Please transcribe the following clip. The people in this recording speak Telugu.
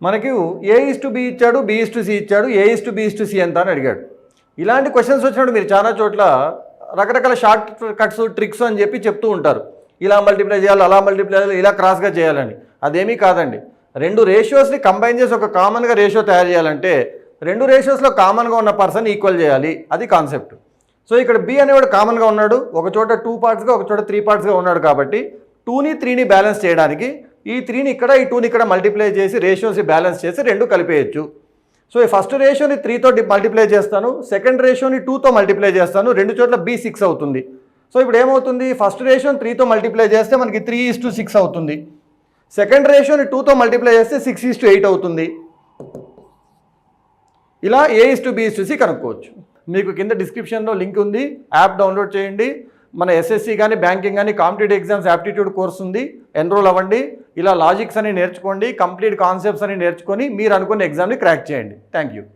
మనకి A:B ఇచ్చాడు, B:C ఇచ్చాడు, A:B:C ఎంత అని అడిగాడు. ఇలాంటి క్వశ్చన్స్ వచ్చినప్పుడు మీరు చాలా చోట్ల రకరకాల షార్ట్ కట్స్ ట్రిక్స్ అని చెప్పి చెప్తూ ఉంటారు. ఇలా మల్టిప్లై చేయాలి, అలా మల్టిప్లై చేయాలి, ఇలా క్రాస్గా చేయాలని. అదేమీ కాదండి. రెండు రేషియోస్ని కంబైన్ చేసి ఒక కామన్గా రేషియో తయారు చేయాలంటే రెండు రేషియోస్లో కామన్గా ఉన్న పర్సన్ ఈక్వల్ చేయాలి. అది కాన్సెప్ట్. సో ఇక్కడ B అనేవాడు కామన్గా ఉన్నాడు, ఒక చోట 2 పార్ట్స్గా ఒక చోట 3 పార్ట్స్గా ఉన్నాడు. కాబట్టి 2ని 3ని బ్యాలెన్స్ చేయడానికి ఈ 3ని ఇక్కడ ఈ 2ని ఇక్కడ మల్టిప్లై చేసి రేషియోస్ని బ్యాలెన్స్ చేసి రెండు కలిపేయచ్చు. సో ఈ ఫస్ట్ రేషియోని 3తో మల్టిప్లై చేస్తాను, సెకండ్ రేషియోని 2తో మల్టిప్లై చేస్తాను, రెండు చోట్ల B 6 అవుతుంది. సో ఇప్పుడు ఏమవుతుంది, ఫస్ట్ రేషియోని 3తో మల్టిప్లై చేస్తే మనకి 3:6 అవుతుంది. సెకండ్ రేషియోని 2తో మల్టిప్లై చేస్తే 6:8 అవుతుంది. ఇలా A:B:C కనుక్కోవచ్చు. మీకు కింద డిస్క్రిప్షన్లో లింక్ ఉంది, యాప్ డౌన్లోడ్ చేయండి. మన SSC కానీ బ్యాంకింగ్ కానీ కాంపిటేటివ్ ఎగ్జామ్స్ యాప్టిట్యూడ్ కోర్స్ ఉంది, ఎన్రోల్ అవ్వండి. ఇలా లాజిక్స్ అని నేర్చుకోండి, కంప్లీట్ కాన్సెప్ట్స్ అని నేర్చుకొని మీరు అనుకున్న ఎగ్జామ్ని క్రాక్ చేయండి. Thank you.